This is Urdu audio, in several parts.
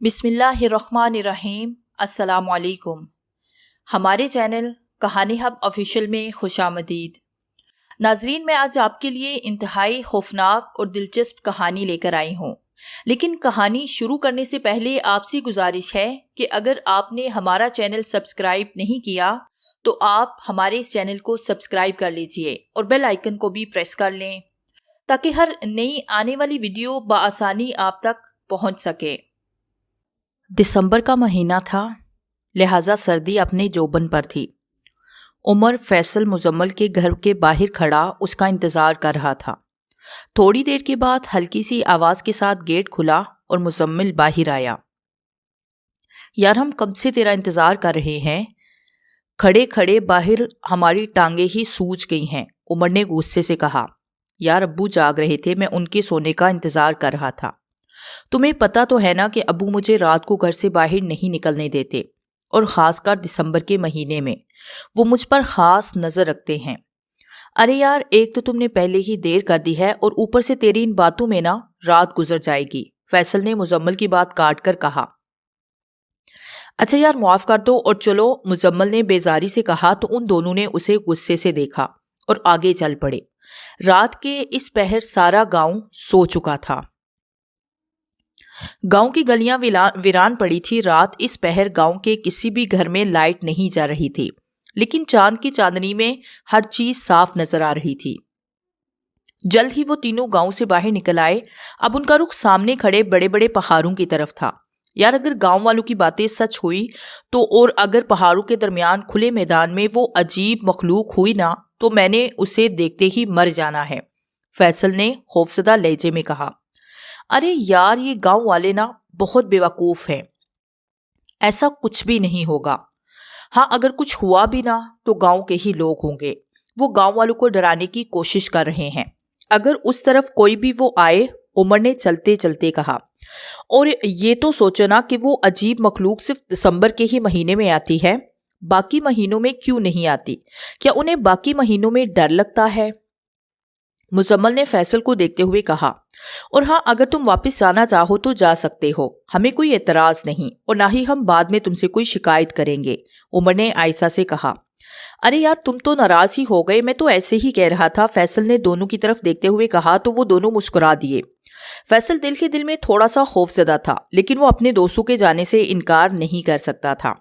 بسم اللہ الرحمن الرحیم۔ السلام علیکم۔ ہمارے چینل کہانی ہب آفیشیل میں خوش آمدید۔ ناظرین، میں آج آپ کے لیے انتہائی خوفناک اور دلچسپ کہانی لے کر آئی ہوں، لیکن کہانی شروع کرنے سے پہلے آپ سے گزارش ہے کہ اگر آپ نے ہمارا چینل سبسکرائب نہیں کیا تو آپ ہمارے اس چینل کو سبسکرائب کر لیجئے اور بیل آئیکن کو بھی پریس کر لیں تاکہ ہر نئی آنے والی ویڈیو بآسانی آپ تک پہنچ سکے۔ دسمبر کا مہینہ تھا، لہٰذا سردی اپنے جوبن پر تھی۔ عمر فیصل مزمل کے گھر کے باہر کھڑا اس کا انتظار کر رہا تھا۔ تھوڑی دیر کے بعد ہلکی سی آواز کے ساتھ گیٹ کھلا اور مزمل باہر آیا۔ یار، ہم کب سے تیرا انتظار کر رہے ہیں، کھڑے کھڑے باہر ہماری ٹانگیں ہی سوج گئی ہیں، عمر نے غصے سے کہا۔ یار، ابو جاگ رہے تھے، میں ان کے سونے کا انتظار کر رہا تھا۔ تمہیں پتہ تو ہے نا کہ ابو مجھے رات کو گھر سے باہر نہیں نکلنے دیتے، اور خاص کر دسمبر کے مہینے میں وہ مجھ پر خاص نظر رکھتے ہیں۔ ارے یار، ایک تو تم نے پہلے ہی دیر کر دی ہے اور اوپر سے تیری ان باتوں میں نا رات گزر جائے گی، فیصل نے مزمل کی بات کاٹ کر کہا۔ اچھا یار، معاف کر دو اور چلو، مزمل نے بیزاری سے کہا تو ان دونوں نے اسے غصے سے دیکھا اور آگے چل پڑے۔ رات کے اس پہر سارا گاؤں سو چکا تھا۔ گاؤں کی گلیاں ویران پڑی تھی۔ رات اس پہر گاؤں کے کسی بھی گھر میں لائٹ نہیں جا رہی تھی، لیکن چاند کی چاندنی میں ہر چیز صاف نظر آ رہی تھی۔ جلد ہی وہ تینوں گاؤں سے باہر نکل آئے۔ اب ان کا رخ سامنے کھڑے بڑے بڑے پہاڑوں کی طرف تھا۔ یار، اگر گاؤں والوں کی باتیں سچ ہوئی تو، اور اگر پہاڑوں کے درمیان کھلے میدان میں وہ عجیب مخلوق ہوئی نا، تو میں نے اسے دیکھتے ہی مر جانا ہے، فیصل نے خوفزدہ لہجے میں کہا۔ ارے یار، یہ گاؤں والے نا بہت بیوقوف ہیں، ایسا کچھ بھی نہیں ہوگا۔ ہاں، اگر کچھ ہوا بھی نا تو گاؤں کے ہی لوگ ہوں گے، وہ گاؤں والوں کو ڈرانے کی کوشش کر رہے ہیں۔ اگر اس طرف کوئی بھی وہ آئے، عمر نے چلتے چلتے کہا، اور یہ تو سوچو نا کہ وہ عجیب مخلوق صرف دسمبر کے ہی مہینے میں آتی ہے، باقی مہینوں میں کیوں نہیں آتی؟ کیا انہیں باقی مہینوں میں ڈر لگتا ہے؟ مزمل نے فیصل کو دیکھتے ہوئے کہا۔ اور ہاں، اگر تم واپس جانا چاہو تو جا سکتے ہو، ہمیں کوئی اعتراض نہیں، اور نہ ہی ہم بعد میں تم سے کوئی شکایت کریں گے، عمر نے عائشہ سے کہا۔ ارے یار، تم تو ناراض ہی ہو گئے، میں تو ایسے ہی کہہ رہا تھا، فیصل نے دونوں کی طرف دیکھتے ہوئے کہا تو وہ دونوں مسکرا دیے۔ فیصل دل کے دل میں تھوڑا سا خوف زدہ تھا، لیکن وہ اپنے دوستوں کے جانے سے انکار نہیں کر سکتا تھا،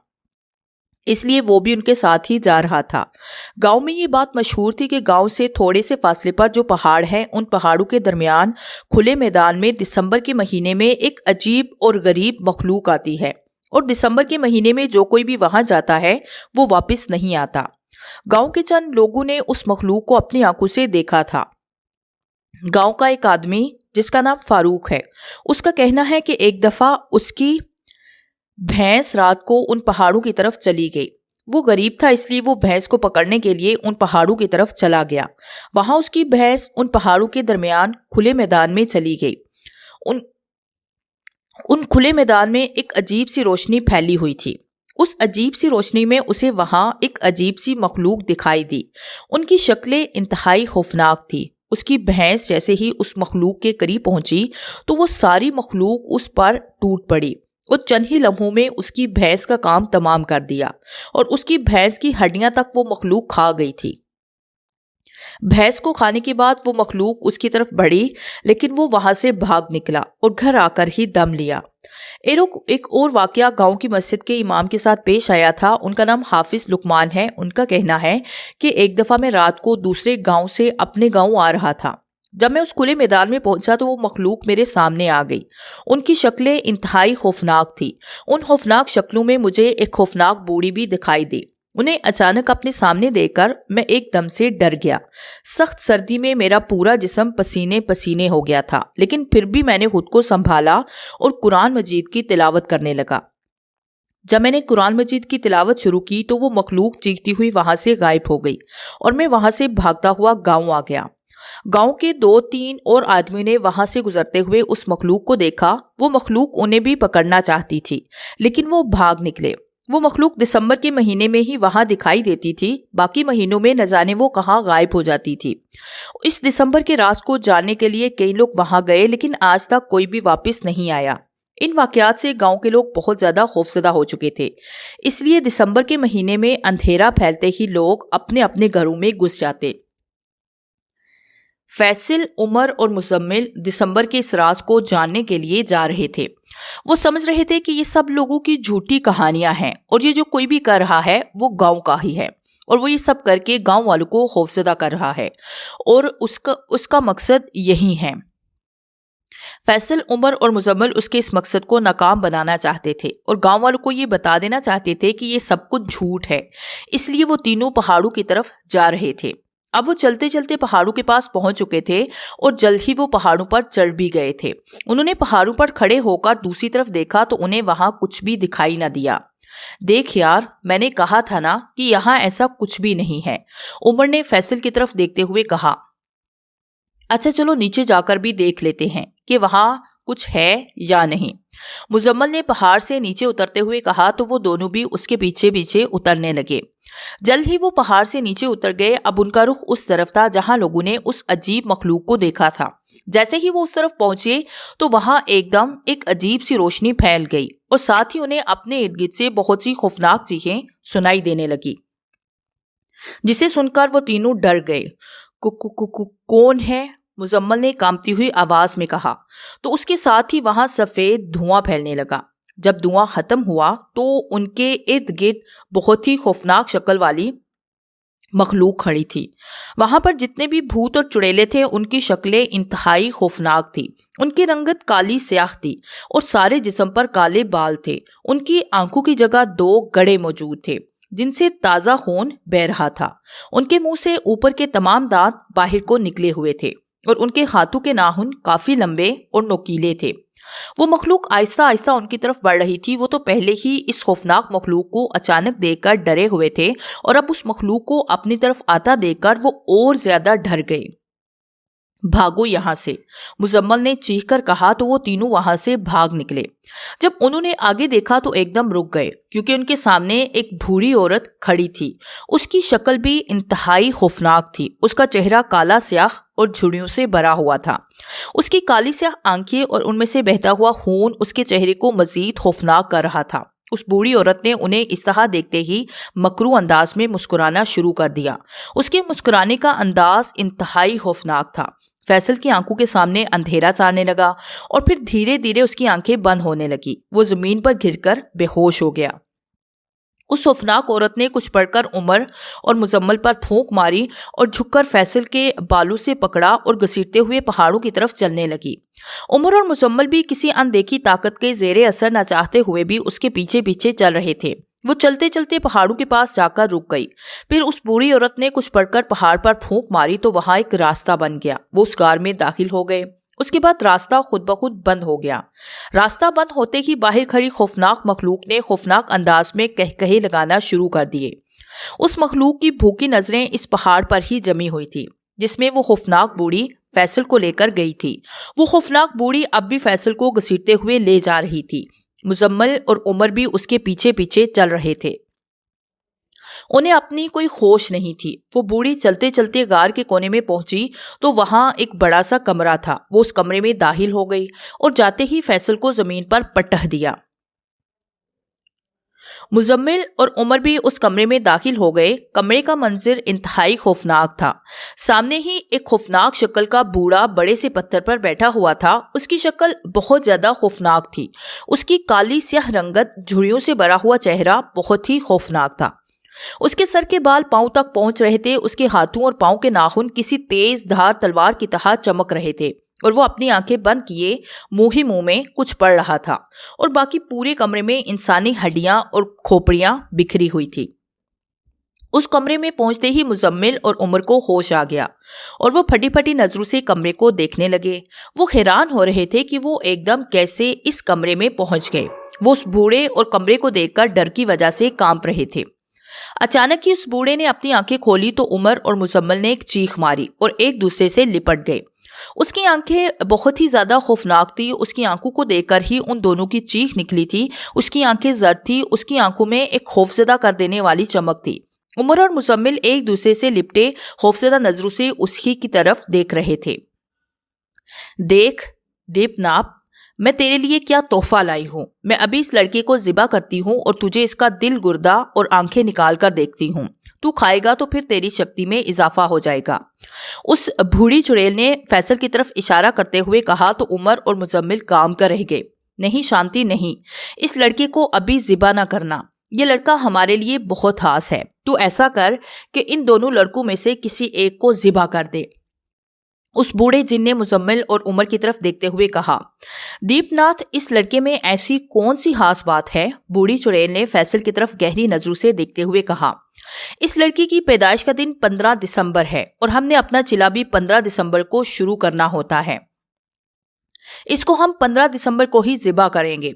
اس لیے وہ بھی ان کے ساتھ ہی جا رہا تھا۔ گاؤں میں یہ بات مشہور تھی کہ گاؤں سے تھوڑے سے فاصلے پر جو پہاڑ ہیں، ان پہاڑوں کے درمیان کھلے میدان میں دسمبر کے مہینے میں ایک عجیب اور غریب مخلوق آتی ہے، اور دسمبر کے مہینے میں جو کوئی بھی وہاں جاتا ہے وہ واپس نہیں آتا۔ گاؤں کے چند لوگوں نے اس مخلوق کو اپنی آنکھوں سے دیکھا تھا۔ گاؤں کا ایک آدمی جس کا نام فاروق ہے، اس کا کہنا ہے کہ ایک دفعہ اس کی بھینس رات کو ان پہاڑوں کی طرف چلی گئی۔ وہ غریب تھا، اس لیے وہ بھینس کو پکڑنے کے لیے ان پہاڑوں کی طرف چلا گیا۔ وہاں اس کی بھینس ان پہاڑوں کے درمیان کھلے میدان میں چلی گئی۔ ان کھلے میدان میں ایک عجیب سی روشنی پھیلی ہوئی تھی۔ اس عجیب سی روشنی میں اسے وہاں ایک عجیب سی مخلوق دکھائی دی۔ ان کی شکلیں انتہائی خوفناک تھی۔ اس کی بھینس جیسے ہی اس مخلوق کے قریب پہنچی تو وہ ساری مخلوق اس پر ٹوٹ پڑی، اور چند ہی لمحوں میں اس کی بھینس کا کام تمام کر دیا، اور اس کی بھینس کی ہڈیاں تک وہ مخلوق کھا گئی تھی۔ بھینس کو کھانے کے بعد وہ مخلوق اس کی طرف بڑھی، لیکن وہ وہاں سے بھاگ نکلا اور گھر آ کر ہی دم لیا۔ ایک اور واقعہ گاؤں کی مسجد کے امام کے ساتھ پیش آیا تھا۔ ان کا نام حافظ لقمان ہے۔ ان کا کہنا ہے کہ ایک دفعہ میں رات کو دوسرے گاؤں سے اپنے گاؤں آ رہا تھا۔ جب میں اس کھلے میدان میں پہنچا تو وہ مخلوق میرے سامنے آ گئی۔ ان کی شکلیں انتہائی خوفناک تھی۔ ان خوفناک شکلوں میں مجھے ایک خوفناک بوڑھی بھی دکھائی دی۔ انہیں اچانک اپنے سامنے دیکھ کر میں ایک دم سے ڈر گیا۔ سخت سردی میں میرا پورا جسم پسینے پسینے ہو گیا تھا، لیکن پھر بھی میں نے خود کو سنبھالا اور قرآن مجید کی تلاوت کرنے لگا۔ جب میں نے قرآن مجید کی تلاوت شروع کی تو وہ مخلوق چیختی ہوئی وہاں سے غائب ہو گئی، اور میں وہاں سے بھاگتا ہوا گاؤں آ گیا۔ گاؤں کے 2-3 اور آدمی نے وہاں سے گزرتے ہوئے اس مخلوق کو دیکھا۔ وہ مخلوق انہیں بھی پکڑنا چاہتی تھی، لیکن وہ بھاگ نکلے۔ وہ مخلوق دسمبر کے مہینے میں ہی وہاں دکھائی دیتی تھی، باقی مہینوں میں نہ جانے وہ کہاں غائب ہو جاتی تھی۔ اس دسمبر کے راز کو جاننے کے لیے کئی لوگ وہاں گئے، لیکن آج تک کوئی بھی واپس نہیں آیا۔ ان واقعات سے گاؤں کے لوگ بہت زیادہ خوفزدہ ہو چکے تھے، اس لیے دسمبر کے مہینے میں اندھیرا پھیلتے ہی لوگ اپنے اپنے گھروں میں گھس جاتے۔ فیصل، عمر اور مزمل دسمبر کے اس راز کو جاننے کے لیے جا رہے تھے۔ وہ سمجھ رہے تھے کہ یہ سب لوگوں کی جھوٹی کہانیاں ہیں اور یہ جو کوئی بھی کر رہا ہے وہ گاؤں کا ہی ہے، اور وہ یہ سب کر کے گاؤں والوں کو خوفزدہ کر رہا ہے، اور اس کا مقصد یہی ہے۔ فیصل، عمر اور مزمل اس کے اس مقصد کو ناکام بنانا چاہتے تھے اور گاؤں والوں کو یہ بتا دینا چاہتے تھے کہ یہ سب کچھ جھوٹ ہے، اس لیے وہ تینوں پہاڑوں کی طرف جا رہے تھے۔ اب وہ چلتے چلتے پہاڑوں کے پاس پہنچ چکے تھے اور جلد ہی وہ پہاڑوں پر چڑھ بھی گئے تھے۔ انہوں نے پہاڑوں پر کھڑے ہو کر دوسری طرف دیکھا تو انہیں وہاں کچھ بھی دکھائی نہ دیا۔ دیکھ یار، میں نے کہا تھا نا کہ یہاں ایسا کچھ بھی نہیں ہے، عمر نے فیصل کی طرف دیکھتے ہوئے کہا۔ اچھا چلو نیچے جا کر بھی دیکھ لیتے ہیں کہ وہاں کچھ ہے یا نہیں، مزمل نے پہاڑ سے نیچے اترتے ہوئے کہا تو وہ دونوں بھی اس کے پیچھے پیچھے اترنے لگے۔ جلد ہی وہ پہاڑ سے نیچے اتر گئے۔ اب ان کا رخ اس طرف تھا جہاں لوگوں نے اس عجیب مخلوق کو دیکھا تھا۔ جیسے ہی وہ اس طرف پہنچے تو وہاں ایک دم ایک عجیب سی روشنی پھیل گئی اور ساتھ ہی انہیں اپنے ارد گرد سے بہت سی خوفناک چیخیں سنائی دینے لگی، جسے سن کر وہ تینوں ڈر گئے۔ کون ہے؟ مزمل نے کانپتی ہوئی آواز میں کہا تو اس کے ساتھ ہی وہاں سفید دھواں پھیلنے لگا۔ جب دھواں ختم ہوا تو ان کے ارد گرد بہت ہی خوفناک شکل والی مخلوق کھڑی تھی۔ وہاں پر جتنے بھی بھوت اور چڑیلے تھے ان کی شکلیں انتہائی خوفناک تھی۔ ان کی رنگت کالی سیاہ تھی اور سارے جسم پر کالے بال تھے۔ ان کی آنکھوں کی جگہ 2 گڑھے موجود تھے جن سے تازہ خون بہہ رہا تھا۔ ان کے منہ سے اوپر کے تمام دانت باہر کو نکلے ہوئے تھے اور ان کے ہاتھوں کے ناخن کافی لمبے اور نوکیلے تھے۔ وہ مخلوق آہستہ آہستہ ان کی طرف بڑھ رہی تھی۔ وہ تو پہلے ہی اس خوفناک مخلوق کو اچانک دیکھ کر ڈرے ہوئے تھے اور اب اس مخلوق کو اپنی طرف آتا دیکھ کر وہ اور زیادہ ڈر گئے۔ بھاگو یہاں سے، مزمل نے چیخ کر کہا تو وہ تینوں وہاں سے بھاگ نکلے۔ جب انہوں نے آگے دیکھا تو ایک دم رک گئے کیونکہ ان کے سامنے ایک بوڑھی عورت کھڑی تھی۔ اس کی شکل بھی انتہائی خوفناک تھی۔ اس کا چہرہ کالا سیاہ اور جھریوں سے بھرا ہوا تھا۔ اس کی کالی سیاہ آنکھیں اور ان میں سے بہتا ہوا خون اس کے چہرے کو مزید خوفناک کر رہا تھا۔ اس بوڑھی عورت نے انہیں اس طرح دیکھتے ہی مکرو انداز میں مسکرانا شروع کر دیا۔ اس کے مسکرانے کا انداز انتہائی خوفناک تھا۔ فیصل کی آنکھوں کے سامنے اندھیرا چھانے لگا اور پھر دھیرے دھیرے اس کی آنکھیں بند ہونے لگی۔ وہ زمین پر گر کر بے ہوش ہو گیا۔ اس خوفناک عورت نے کچھ پڑھ کر عمر اور مزمل پر پھونک ماری اور جھک کر فیصل کے بالوں سے پکڑا اور گھسیٹتے ہوئے پہاڑوں کی طرف چلنے لگی۔ عمر اور مزمل بھی کسی اندیکھی طاقت کے زیر اثر نہ چاہتے ہوئے بھی اس کے پیچھے پیچھے چل رہے تھے۔ وہ چلتے چلتے پہاڑوں کے پاس جا کر رک گئی۔ پھر اس بوڑھی عورت نے کچھ پڑھ کر پہاڑ پر پھونک ماری تو وہاں ایک راستہ بن گیا۔ وہ اس غار میں داخل ہو گئے۔ اس کے بعد راستہ خود بخود بند ہو گیا۔ راستہ بند ہوتے ہی باہر کھڑی خوفناک مخلوق نے خوفناک انداز میں کہے لگانا شروع کر دیے۔ اس مخلوق کی بھوکی نظریں اس پہاڑ پر ہی جمی ہوئی تھی جس میں وہ خوفناک بوڑھی فیصل کو لے کر گئی تھی۔ وہ خوفناک بوڑھی اب بھی فیصل کو گھسیٹتے ہوئے لے جا رہی تھی۔ مزمل اور عمر بھی اس کے پیچھے پیچھے چل رہے تھے۔ انہیں اپنی کوئی ہوش نہیں تھی۔ وہ بوڑھی چلتے چلتے غار کے کونے میں پہنچی تو وہاں ایک بڑا سا کمرہ تھا۔ وہ اس کمرے میں داخل ہو گئی اور جاتے ہی فیصل کو زمین پر پٹخ دیا۔ مزمل اور عمر بھی اس کمرے میں داخل ہو گئے۔ کمرے کا منظر انتہائی خوفناک تھا۔ سامنے ہی ایک خوفناک شکل کا بوڑھا بڑے سے پتھر پر بیٹھا ہوا تھا۔ اس کی شکل بہت زیادہ خوفناک تھی۔ اس کی کالی سیاہ رنگت، جھریوں سے بھرا ہوا چہرہ بہت ہی خوفناک تھا۔ اس کے سر کے بال پاؤں تک پہنچ رہے تھے۔ اس کے ہاتھوں اور پاؤں کے ناخن کسی تیز دھار تلوار کی طرح چمک رہے تھے اور وہ اپنی آنکھیں بند کیے منہ ہی منہ میں کچھ پڑھ رہا تھا اور باقی پورے کمرے میں انسانی ہڈیاں اور کھوپڑیاں بکھری ہوئی تھی۔ اس کمرے میں پہنچتے ہی مزمل اور عمر کو ہوش آ گیا اور وہ پھٹی پھٹی نظروں سے کمرے کو دیکھنے لگے۔ وہ حیران ہو رہے تھے کہ وہ ایک دم کیسے اس کمرے میں پہنچ گئے۔ وہ اس بوڑھے اور کمرے کو دیکھ کر ڈر کی وجہ سے کانپ رہے تھے۔ اچانک ہی اس بوڑھے نے اپنی آنکھیں کھولی تو عمر اور مزمل نے ایک چیخ ماری اور ایک دوسرے سے لپٹ گئے۔ اس کی آنکھیں بہت ہی زیادہ خوفناک تھی۔ اس کی آنکھوں کو دیکھ کر ہی ان دونوں کی چیخ نکلی تھی۔ اس کی آنکھیں زرد تھی۔ اس کی آنکھوں میں ایک خوفزدہ کر دینے والی چمک تھی۔ عمر اور مزمل ایک دوسرے سے لپٹے خوفزدہ نظروں سے اس ہی کی طرف دیکھ رہے تھے۔ دیکھ دیپ ناپ، میں تیرے لیے کیا تحفہ لائی ہوں. میں ابھی اس لڑکے کو ذبح کرتی ہوں اور تجھے اس کا دل، گردہ اور آنکھیں نکال کر دیکھتی ہوں. تو کھائے گا تو پھر تیری شکتی میں اضافہ ہو جائے گا. اس بوڑھی چڑیل نے فیصل کی طرف اشارہ کرتے ہوئے کہا تو عمر اور مزمل کام کر رہ گئے. نہیں شانتی نہیں، اس لڑکے کو ابھی ذبح نہ کرنا. یہ لڑکا ہمارے لیے بہت خاص ہے. تو ایسا کر کہ ان دونوں لڑکوں میں سے کسی ایک کو ذبح کر دے. اس بوڑھے جن نے مزمل اور عمر کی طرف دیکھتے ہوئے کہا. دیپ ناتھ، اس لڑکے میں ایسی کون سی خاص بات ہے؟ بوڑھی چڑیل نے فیصل کی طرف گہری نظروں سے دیکھتے ہوئے کہا. اس لڑکی کی پیدائش کا دن 15 دسمبر ہے اور ہم نے اپنا چلا بھی 15 دسمبر کو شروع کرنا ہوتا ہے. اس کو ہم 15 دسمبر کو ہی ذبح کریں گے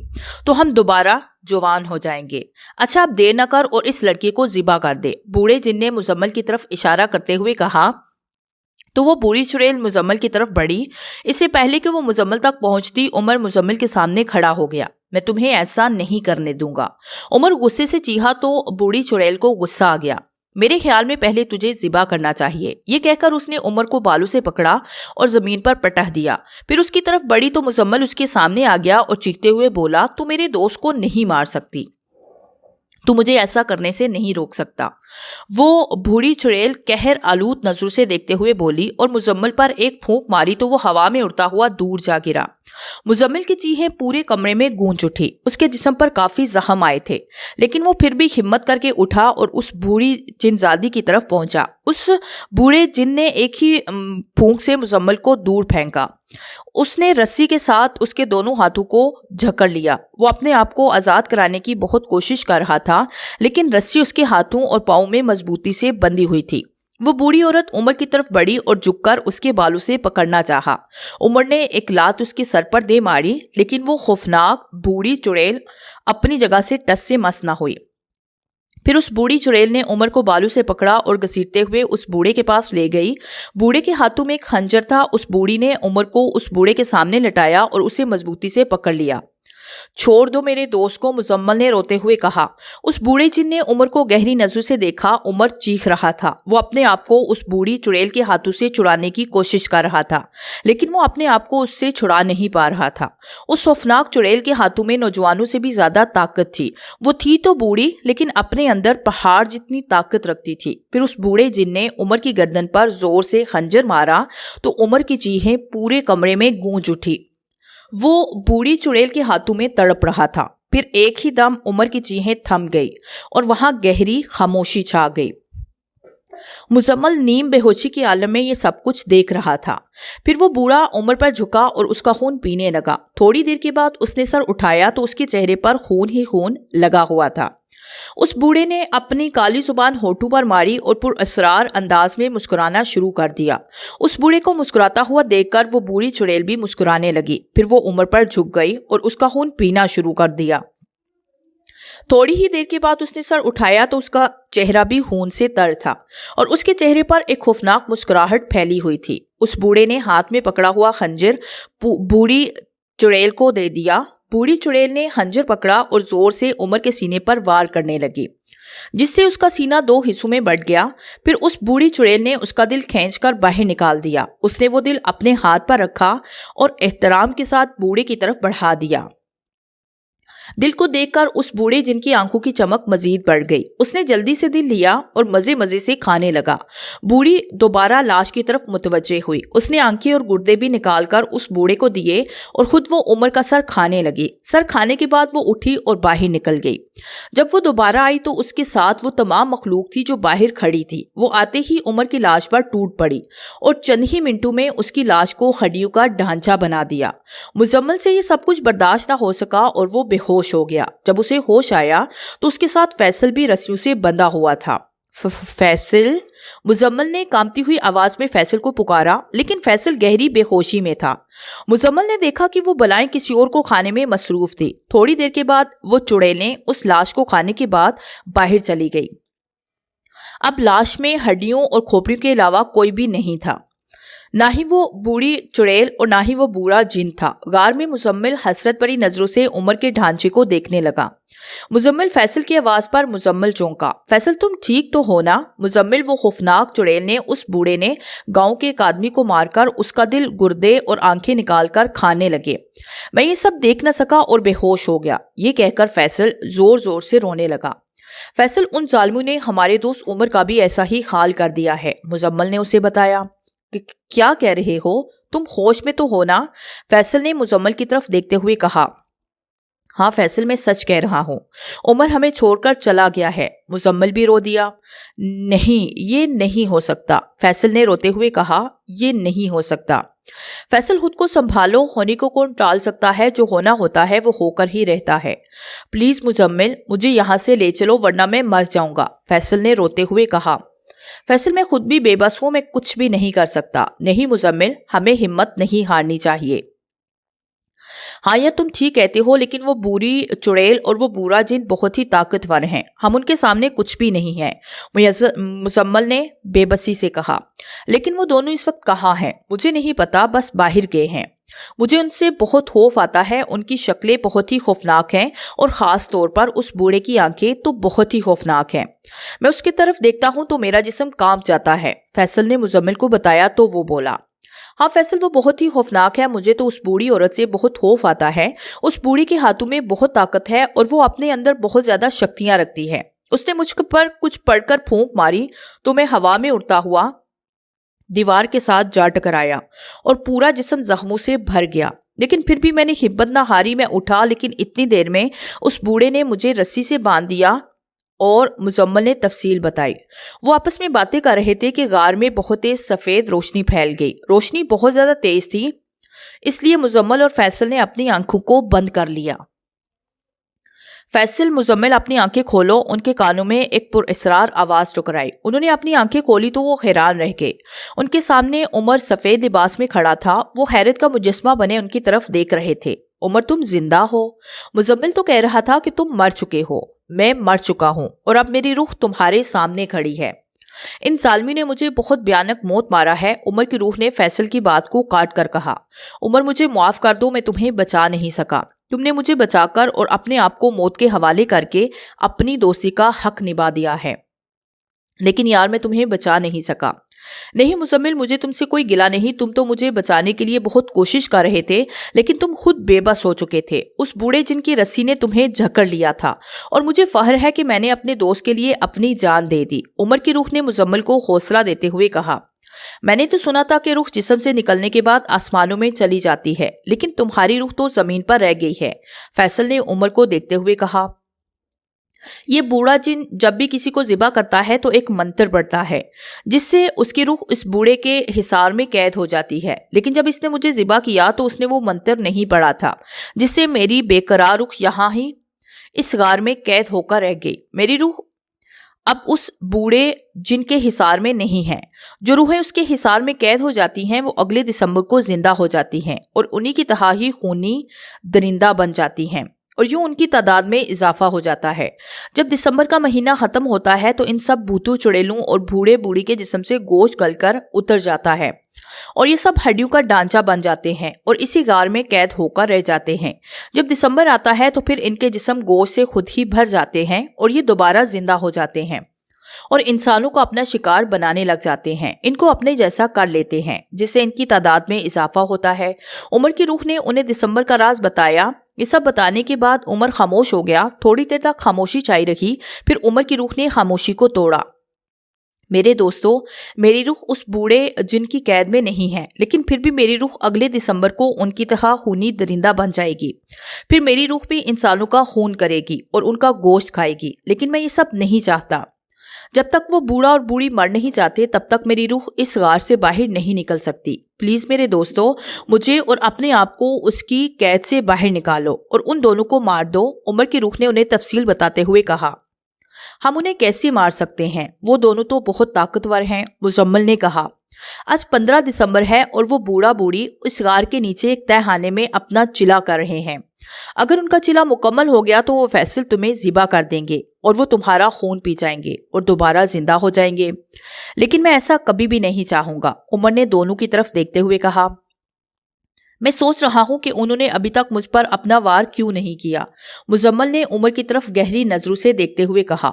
تو ہم دوبارہ جوان ہو جائیں گے. اچھا اب دیر نہ کر اور اس لڑکی کو ذبح کر دے. بوڑھے جن نے مزمل کی طرف اشارہ کرتے ہوئے کہا. تو وہ بوڑھی چڑیل مزمل کی طرف بڑھی. اس سے پہلے کہ وہ مزمل تک پہنچتی عمر مزمل کے سامنے کھڑا ہو گیا. میں تمہیں ایسا نہیں کرنے دوں گا. عمر غصے سے چیخا تو بوڑھی چڑیل کو غصہ آ گیا. میرے خیال میں پہلے تجھے ذبح کرنا چاہیے. یہ کہہ کر اس نے عمر کو بالوں سے پکڑا اور زمین پر پٹخ دیا. پھر اس کی طرف بڑھی تو مزمل اس کے سامنے آ گیا اور چیختے ہوئے بولا. تو میرے دوست کو نہیں مار سکتی، تو مجھے ایسا کرنے سے نہیں روک سکتا. وہ بوڑھی چڑیل قہر آلود نظروں سے دیکھتے ہوئے بولی اور مزمل پر ایک پھونک ماری تو وہ ہوا میں اڑتا ہوا دور جا گرا. مزمل کی چیخیں پورے کمرے میں گونج اٹھی. اس کے جسم پر کافی زخم آئے تھے لیکن وہ پھر بھی ہمت کر کے اٹھا اور اس بوڑھی جن زادی کی طرف پہنچا. اس بوڑھے جن نے ایک ہی پھونک سے مزمل کو دور پھینکا. اس نے رسی کے ساتھ اس کے دونوں ہاتھوں کو جکڑ لیا. وہ اپنے آپ کو آزاد کرانے کی بہت کوشش کر رہا تھا لیکن رسی اس کے ہاتھوں اور پاؤں میں مضبوطی سے بندھی ہوئی تھی. وہ بوڑھی عورت عمر کی طرف بڑھی اور جھک کر اس کے بالوں سے پکڑنا چاہا. عمر نے ایک لات اس کے سر پر دے ماری لیکن وہ خوفناک بوڑھی چڑیل اپنی جگہ سے ٹس سے مس نہ ہوئی. پھر اس بوڑھی چڑیل نے عمر کو بالوں سے پکڑا اور گھسیٹتے ہوئے اس بوڑھے کے پاس لے گئی. بوڑھے کے ہاتھوں میں ایک خنجر تھا. اس بوڑھی نے عمر کو اس بوڑھے کے سامنے لٹایا اور اسے مضبوطی سے پکڑ لیا. چھوڑ دو میرے دوست کو، مزمل نے روتے ہوئے کہا. اس بوڑھے جن نے عمر کو گہری نظروں سے دیکھا. عمر چیخ رہا تھا. وہ اپنے آپ کو اس بوڑھی چڑیل کے ہاتھوں سے چھڑانے کی کوشش کر رہا تھا لیکن وہ اپنے آپ کو اس سے چھڑا نہیں پا رہا تھا. اس خوفناک چڑیل کے ہاتھوں میں نوجوانوں سے بھی زیادہ طاقت تھی. وہ تھی تو بوڑھی لیکن اپنے اندر پہاڑ جتنی طاقت رکھتی تھی. پھر اس بوڑھے جن نے عمر کی گردن پر زور سے خنجر مارا تو عمر کی چیخیں پورے کمرے میں گونج اٹھی. وہ بوڑھی چڑیل کے ہاتھوں میں تڑپ رہا تھا. پھر ایک ہی دم عمر کی چیخیں تھم گئی اور وہاں گہری خاموشی چھا گئی. مزمل نیم بے ہوشی کے عالم میں یہ سب کچھ دیکھ رہا تھا. پھر وہ بوڑھا عمر پر جھکا اور اس کا خون پینے لگا. تھوڑی دیر کے بعد اس نے سر اٹھایا تو اس کے چہرے پر خون ہی خون لگا ہوا تھا. اس بوڑھے نے اپنی کالی زبان ہونٹوں پر ماری اور پر اسرار انداز میں مسکرانا شروع کر دیا. اس بوڑھے کو مسکراتا ہوا دیکھ کر وہ بوڑھی چڑیل بھی مسکرانے لگی. پھر وہ عمر پر جھک گئی اور اس کا خون پینا شروع کر دیا. تھوڑی ہی دیر کے بعد اس نے سر اٹھایا تو اس کا چہرہ بھی خون سے تر تھا اور اس کے چہرے پر ایک خوفناک مسکراہٹ پھیلی ہوئی تھی. اس بوڑھے نے ہاتھ میں پکڑا ہوا خنجر بوڑھی چڑیل کو دے دیا. بوڑھی چڑیل نے خنجر پکڑا اور زور سے عمر کے سینے پر وار کرنے لگی جس سے اس کا سینہ 2 حصوں میں بٹ گیا. پھر اس بوڑھی چڑیل نے اس کا دل کھینچ کر باہر نکال دیا. اس نے وہ دل اپنے ہاتھ پر رکھا اور احترام کے ساتھ بوڑھے کی طرف بڑھا دیا. دل کو دیکھ کر اس بوڑھے جن کی آنکھوں کی چمک مزید بڑھ گئی. اس نے جلدی سے دل لیا اور مزے مزے سے کھانے لگا. بوڑھی دوبارہ لاش کی طرف متوجہ ہوئی. اس نے آنکھیں اور گردے بھی نکال کر اس بوڑھے کو دیے اور خود وہ عمر کا سر کھانے لگی. سر کھانے کے بعد وہ اٹھی اور باہر نکل گئی. جب وہ دوبارہ آئی تو اس کے ساتھ وہ تمام مخلوق تھی جو باہر کھڑی تھی. وہ آتے ہی عمر کی لاش پر ٹوٹ پڑی اور چند ہی منٹوں میں اس کی لاش کو ہڈیوں کا ڈھانچہ بنا دیا. مزمل سے یہ سب کچھ برداشت نہ ہو سکا اور وہ بے ہوش ہو گیا. جب اسے ہوش آیا تو اس کے ساتھ فیصل بھی رسیوں سے بندھا ہوا تھا. فیصل، مزمل نے کانپتی ہوئی آواز میں فیصل کو پکارا لیکن فیصل گہری بے ہوشی میں تھا. مزمل نے دیکھا کہ وہ بلائیں کسی اور کو کھانے میں مصروف تھی. تھوڑی دیر کے بعد وہ چڑیلیں اس لاش کو کھانے کے بعد باہر چلی گئی. اب لاش میں ہڈیوں اور کھوپڑیوں کے علاوہ کوئی بھی نہیں تھا. نہ ہی وہ بوڑھی چڑیل اور نہ ہی وہ بوڑھا جن تھا۔ غار میں مزمل حسرت بھری نظروں سے عمر کے ڈھانچے کو دیکھنے لگا۔ مزمل فیصل کی آواز پر مزمل چونکا۔ فیصل تم ٹھیک تو ہو نا؟ مزمل وہ خوفناک چڑیل نے اس بوڑھے نے گاؤں کے ایک آدمی کو مار کر اس کا دل، گردے اور آنکھیں نکال کر کھانے لگے۔ میں یہ سب دیکھ نہ سکا اور بے ہوش ہو گیا۔ یہ کہہ کر فیصل زور زور سے رونے لگا۔ فیصل ان ظالموں نے ہمارے دوست عمر کا بھی ایسا ہی حال کر دیا ہے، مزمل نے اسے بتایا۔ کیا کہہ رہے ہو؟ تم ہوش میں تو ہو نا؟ فیصل نے مزمل کی طرف دیکھتے ہوئے کہا۔ ہاں فیصل، میں سچ کہہ رہا ہوں، عمر ہمیں چھوڑ کر چلا گیا ہے۔ مزمل بھی رو دیا۔ نہیں، یہ نہیں ہو سکتا، فیصل نے روتے ہوئے کہا۔ یہ نہیں ہو سکتا۔ فیصل خود کو سنبھالو، ہونے کو کون ٹال سکتا ہے؟ جو ہونا ہوتا ہے وہ ہو کر ہی رہتا ہے۔ پلیز مزمل، مجھے یہاں سے لے چلو ورنہ میں مر جاؤں گا، فیصل نے روتے ہوئے کہا۔ فیصل، میں خود بھی بے بس ہوں، میں کچھ بھی نہیں کر سکتا۔ نہیں مزمل، ہمیں ہمت نہیں ہارنی چاہیے۔ ہاں یار، تم ٹھیک کہتے ہو، لیکن وہ بوڑھی چڑیل اور وہ بوڑھا جن بہت ہی طاقتور ہیں، ہم ان کے سامنے کچھ بھی نہیں ہیں، مزمل نے بے بسی سے کہا۔ لیکن وہ دونوں اس وقت کہاں ہیں؟ مجھے نہیں پتا، بس باہر گئے ہیں۔ مجھے ان سے بہت خوف آتا ہے، ان کی شکلیں بہت ہی خوفناک ہیں اور خاص طور پر اس بوڑھے کی آنکھیں تو بہت ہی خوفناک ہیں۔ میں اس کی طرف دیکھتا ہوں تو میرا جسم کانپ جاتا ہے، فیصل نے مزمل کو بتایا تو وہ بولا۔ ہاں فیصل، وہ بہت ہی خوفناک ہے، مجھے تو اس بوڑھی عورت سے بہت خوف آتا ہے۔ اس بوڑھی کے ہاتھوں میں بہت طاقت ہے اور وہ اپنے اندر بہت زیادہ شکتیاں رکھتی ہے۔ اس نے مجھ پر کچھ پڑھ کر پھونک ماری تو میں ہوا میں اڑتا ہوا دیوار کے ساتھ جا ٹکرایا اور پورا جسم زخموں سے بھر گیا۔ لیکن پھر بھی میں نے ہمت نہ ہاری، میں اٹھا، لیکن اتنی دیر میں اس بوڑھے نے مجھے رسی سے باندھ دیا اور مزمل نے تفصیل بتائی۔ وہ آپس میں باتیں کر رہے تھے کہ غار میں بہت تیز سفید روشنی پھیل گئی۔ روشنی بہت زیادہ تیز تھی، اس لیے مزمل اور فیصل نے اپنی آنکھوں کو بند کر لیا۔ فیصل، مزمل اپنی آنکھیں کھولو، ان کے کانوں میں ایک پراسرار آواز ٹکرائی۔ انہوں نے اپنی آنکھیں کھولی تو وہ حیران رہ گئے۔ ان کے سامنے عمر سفید لباس میں کھڑا تھا، وہ حیرت کا مجسمہ بنے ان کی طرف دیکھ رہے تھے۔ عمر، تم زندہ ہو؟ مزمل تو کہہ رہا تھا کہ تم مر چکے ہو۔ میں مر چکا ہوں اور اب میری روح تمہارے سامنے کھڑی ہے۔ ان ظالموں نے مجھے بہت بھیانک موت مارا ہے، عمر کی روح نے فیصل کی بات کو کاٹ کر کہا۔ عمر، مجھے معاف کر دو، میں تمہیں بچا نہیں سکا۔ تم نے مجھے بچا کر اور اپنے آپ کو موت کے حوالے کر کے اپنی دوستی کا حق نبھا دیا ہے، لیکن یار میں تمہیں بچا نہیں سکا۔ نہیں مزمل، مجھے تم سے کوئی گلہ نہیں، تم تو مجھے بچانے کے لیے بہت کوشش کر رہے تھے، لیکن تم خود بے بس ہو چکے تھے۔ اس بوڑھے جن کی رسی نے تمہیں جکڑ لیا تھا اور مجھے فخر ہے کہ میں نے اپنے دوست کے لیے اپنی جان دے دی، عمر کی روح نے مزمل کو حوصلہ دیتے ہوئے کہا۔ میں نے تو سنا تھا کہ روح جسم سے نکلنے کے بعد آسمانوں میں چلی جاتی ہے، لیکن تمہاری روح تو زمین پر رہ گئی ہے، فیصل نے عمر کو دیکھتے ہوئے کہا۔ یہ بوڑھا جن جب بھی کسی کو ذبح کرتا ہے تو ایک منتر پڑھتا ہے جس سے اس کی روح اس بوڑھے کے حصار میں قید ہو جاتی ہے، لیکن جب اس نے مجھے ذبح کیا تو اس نے وہ منتر نہیں پڑھا تھا، جس سے میری بے قرار روح یہاں ہی اس غار میں قید ہو کر رہ گئی۔ میری روح اب اس بوڑھے جن کے حصار میں نہیں ہے۔ جو روحیں اس کے حصار میں قید ہو جاتی ہیں وہ اگلے دسمبر کو زندہ ہو جاتی ہیں اور انہی کی طرح ہی خونی درندہ بن جاتی ہیں اور یوں ان کی تعداد میں اضافہ ہو جاتا ہے۔ جب دسمبر کا مہینہ ختم ہوتا ہے تو ان سب بھوتوں، چڑیلوں اور بوڑھے بوڑھی کے جسم سے گوشت گل کر اتر جاتا ہے اور یہ سب ہڈیوں کا ڈھانچہ بن جاتے ہیں اور اسی غار میں قید ہو کر رہ جاتے ہیں۔ جب دسمبر آتا ہے تو پھر ان کے جسم گوشت سے خود ہی بھر جاتے ہیں اور یہ دوبارہ زندہ ہو جاتے ہیں اور انسانوں کو اپنا شکار بنانے لگ جاتے ہیں، ان کو اپنے جیسا کر لیتے ہیں، جس سے ان کی تعداد میں اضافہ ہوتا ہے۔ عمر کی روح نے انہیں دسمبر کا راز بتایا۔ یہ سب بتانے کے بعد عمر خاموش ہو گیا، تھوڑی دیر تک خاموشی چھائی رہی، پھر عمر کی روح نے خاموشی کو توڑا۔ میرے دوستو، میری روح اس بوڑھے جن کی قید میں نہیں ہے، لیکن پھر بھی میری روح اگلے دسمبر کو ان کی طرح خونی درندہ بن جائے گی۔ پھر میری روح بھی انسانوں کا خون کرے گی اور ان کا گوشت کھائے گی، لیکن میں یہ سب نہیں چاہتا۔ جب تک وہ بوڑھا اور بوڑھی مر نہیں جاتے تب تک میری روح اس غار سے باہر نہیں نکل سکتی۔ پلیز میرے دوستو، مجھے اور اپنے آپ کو اس کی قید سے باہر نکالو اور ان دونوں کو مار دو، عمر کی روح نے انہیں تفصیل بتاتے ہوئے کہا۔ ہم انہیں کیسے مار سکتے ہیں؟ وہ دونوں تو بہت طاقتور ہیں، مزمل نے کہا۔ آج 15 دسمبر ہے اور وہ بوڑھا بوڑھی اس غار کے نیچے ایک تہہ خانے میں اپنا چلا کر رہے ہیں۔ اگر ان کا چلا مکمل ہو گیا تو وہ فیصل تمہیں ذبح کر دیں گے۔ اور وہ تمہارا خون پی جائیں گے اور دوبارہ زندہ ہو جائیں گے، لیکن میں ایسا کبھی بھی نہیں چاہوں گا۔ عمر نے دونوں کی طرف دیکھتے ہوئے کہا، میں سوچ رہا ہوں کہ انہوں نے ابھی تک مجھ پر اپنا وار کیوں نہیں کیا۔ مزمل نے عمر کی طرف گہری نظروں سے دیکھتے ہوئے کہا،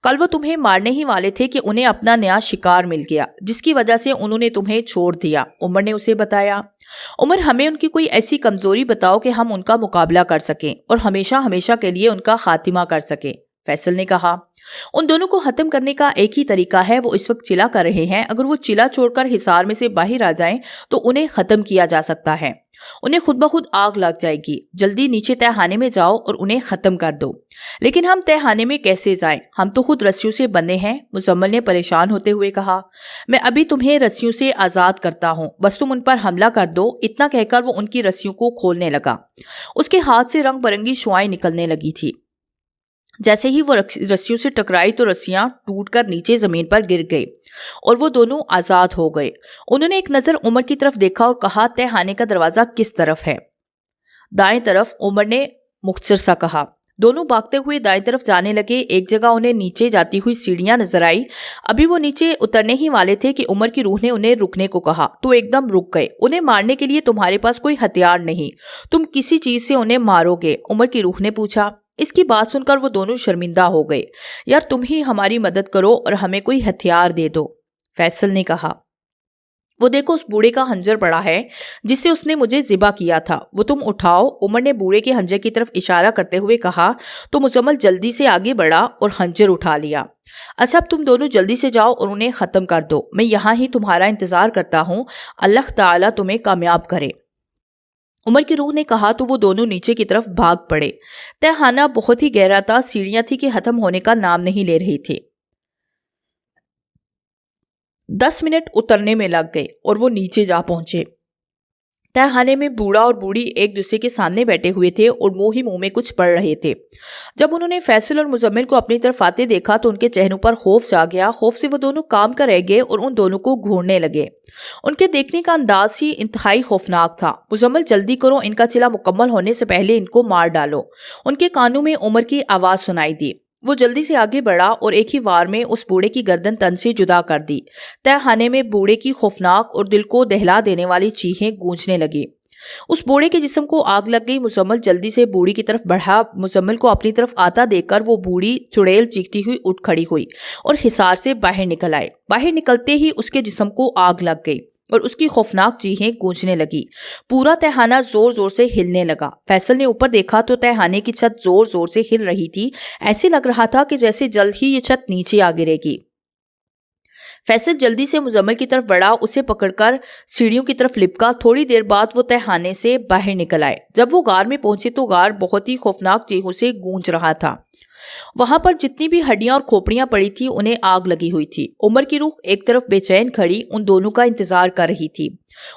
کل وہ تمہیں مارنے ہی والے تھے کہ انہیں اپنا نیا شکار مل گیا، جس کی وجہ سے انہوں نے تمہیں چھوڑ دیا۔ عمر نے اسے بتایا، عمر ہمیں ان کی کوئی ایسی کمزوری بتاؤ کہ ہم ان کا مقابلہ کر سکیں اور ہمیشہ ہمیشہ کے لیے ان کا خاتمہ کر سکیں۔ فیصل نے کہا، ان دونوں کو ختم کرنے کا ایک ہی طریقہ ہے، وہ اس وقت چلا کر رہے ہیں، اگر وہ چلا چھوڑ کر حصار میں سے باہر آ جائیں تو انہیں ختم کیا جا سکتا ہے، انہیں خود بخود آگ لگ جائے گی۔ جلدی نیچے تہہ خانے میں جاؤ اور انہیں ختم کر دو۔ لیکن ہم تہہ خانے میں کیسے جائیں؟ ہم تو خود رسیوں سے بندھے ہیں، مزمل نے پریشان ہوتے ہوئے کہا۔ میں ابھی تمہیں رسیوں سے آزاد کرتا ہوں، بس تم ان پر حملہ کر دو۔ اتنا کہہ کر وہ ان کی رسیوں کو کھولنے لگا۔ اس کے ہاتھ سے رنگ برنگی شعاعیں نکلنے لگی تھی۔ جیسے ہی وہ رسیوں سے ٹکرائی تو رسیاں ٹوٹ کر نیچے زمین پر گر گئی اور وہ دونوں آزاد ہو گئے۔ انہوں نے ایک نظر عمر کی طرف دیکھا اور کہا، تہہ خانے کا دروازہ کس طرف ہے؟ دائیں طرف، عمر نے مختصر سا کہا۔ دونوں بھاگتے ہوئے دائیں طرف جانے لگے۔ ایک جگہ انہیں نیچے جاتی ہوئی سیڑھیاں نظر آئی۔ ابھی وہ نیچے اترنے ہی والے تھے کہ عمر کی روح نے انہیں رکنے کو کہا تو ایک دم رک گئے۔ انہیں مارنے کے لیے تمہارے پاس کوئی ہتھیار نہیں، تم کسی چیز سے انہیں مارو گے؟ عمر کی روح نے پوچھا۔ اس کی بات سن کر وہ دونوں شرمندہ ہو گئے۔ یار تم ہی ہماری مدد کرو اور ہمیں کوئی ہتھیار دے دو، فیصل نے کہا۔ وہ دیکھو اس بوڑھے کا خنجر پڑا ہے جس سے اس نے مجھے ذبح کیا تھا، وہ تم اٹھاؤ۔ عمر نے بوڑھے کے خنجر کی طرف اشارہ کرتے ہوئے کہا تو مزمل جلدی سے آگے بڑھا اور خنجر اٹھا لیا۔ اچھا اب تم دونوں جلدی سے جاؤ اور انہیں ختم کر دو، میں یہاں ہی تمہارا انتظار کرتا ہوں، اللہ تعالیٰ تمہیں کامیاب کرے۔ عمر کی روح نے کہا تو وہ دونوں نیچے کی طرف بھاگ پڑے۔ تہہ خانہ بہت ہی گہرا تھا، سیڑھیاں تھی کہ ختم ہونے کا نام نہیں لے رہی تھی۔ 10 منٹ اترنے میں لگ گئے اور وہ نیچے جا پہنچے۔ تہہ خانے میں بوڑھا اور بوڑھی ایک دوسرے کے سامنے بیٹھے ہوئے تھے اور منہ ہی منہ میں کچھ پڑھ رہے تھے۔ جب انہوں نے فیصل اور مزمل کو اپنی طرف آتے دیکھا تو ان کے چہروں پر خوف چھا گیا۔ خوف سے وہ دونوں کام کر رہ گئے اور ان دونوں کو گھورنے لگے۔ ان کے دیکھنے کا انداز ہی انتہائی خوفناک تھا۔ مزمل جلدی کرو، ان کا چلا مکمل ہونے سے پہلے ان کو مار ڈالو۔ ان کے کانوں میں عمر کی آواز سنائی دی۔ وہ جلدی سے آگے بڑھا اور ایک ہی وار میں اس بوڑھے کی گردن تن سے جدا کر دی۔ تہہ خانے میں بوڑھے کی خوفناک اور دل کو دہلا دینے والی چیخیں گونجنے لگی۔ اس بوڑھے کے جسم کو آگ لگ گئی۔ مزمل جلدی سے بوڑھی کی طرف بڑھا۔ مزمل کو اپنی طرف آتا دیکھ کر وہ بوڑھی چڑیل چیختی ہوئی اٹھ کھڑی ہوئی اور حصار سے باہر نکل آئے۔ باہر نکلتے ہی اس کے جسم کو آگ لگ گئی اور اس کی خوفناک چیخیں گونجنے لگی۔ پورا تہہ خانہ زور زور سے ہلنے لگا۔ فیصل نے اوپر دیکھا تو تہہ خانے کی چھت زور زور سے ہل رہی تھی۔ ایسے لگ رہا تھا کہ جیسے جلد ہی یہ چھت نیچے آ گرے گی۔ فیصل جلدی سے مزمل کی طرف بڑھا، اسے پکڑ کر سیڑھیوں کی طرف لپکا۔ تھوڑی دیر بعد وہ تہہ خانے سے باہر نکل آئے۔ جب وہ غار میں پہنچے تو غار بہت ہی خوفناک چیخوں سے گونج رہا تھا۔ وہاں پر جتنی بھی ہڈیاں اور کھوپڑیاں پڑی تھی انہیں آگ لگی ہوئی تھی۔ عمر کی روح ایک طرف بے چین کھڑی ان دونوں کا انتظار کر رہی تھی۔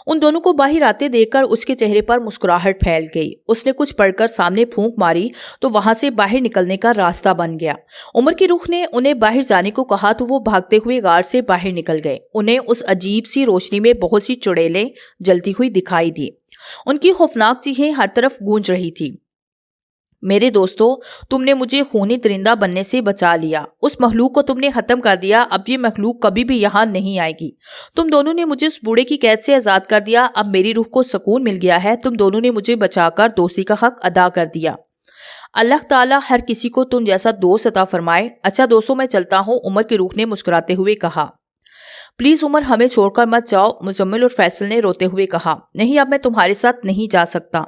ان دونوں کو باہر آتے دیکھ کر اس کے چہرے پر مسکراہٹ پھیل گئی۔ اس نے کچھ پڑھ کر سامنے پھونک ماری تو وہاں سے باہر نکلنے کا راستہ بن گیا۔ عمر کی روح نے انہیں باہر جانے کو کہا تو وہ بھاگتے ہوئے غار سے باہر نکل گئے۔ انہیں اس عجیب سی روشنی میں بہت سی چڑیلیں جلتی ہوئی دکھائی دی۔ ان کی خوفناک چیخیں ہر طرف گونج رہی تھی۔ میرے دوستو، تم نے مجھے خونی درندہ بننے سے بچا لیا۔ اس مخلوق کو تم نے ختم کر دیا۔ اب یہ مخلوق کبھی بھی یہاں نہیں آئے گی۔ تم دونوں نے مجھے اس بوڑھے کی قید سے آزاد کر دیا۔ اب میری روح کو سکون مل گیا ہے۔ تم دونوں نے مجھے بچا کر دوستی کا حق ادا کر دیا۔ اللہ تعالیٰ ہر کسی کو تم جیسا دوست عطا فرمائے۔ اچھا دوستو، میں چلتا ہوں، عمر کی روح نے مسکراتے ہوئے کہا۔ پلیز عمر، ہمیں چھوڑ کر مت جاؤ، مزمل اور فیصل نے روتے ہوئے کہا۔ نہیں، اب میں تمہارے ساتھ نہیں جا سکتا،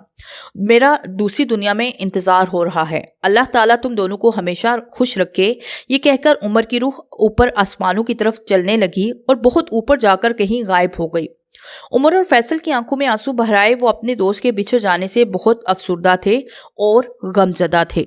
میرا دوسری دنیا میں انتظار ہو رہا ہے۔ اللہ تعالیٰ تم دونوں کو ہمیشہ خوش رکھے۔ یہ کہہ کر عمر کی روح اوپر آسمانوں کی طرف چلنے لگی اور بہت اوپر جا کر کہیں غائب ہو گئی۔ عمر اور فیصل کی آنکھوں میں آنسو بھر آئے۔ وہ اپنے دوست کے بچھڑ جانے سے بہت افسردہ تھے اور غمزدہ تھے۔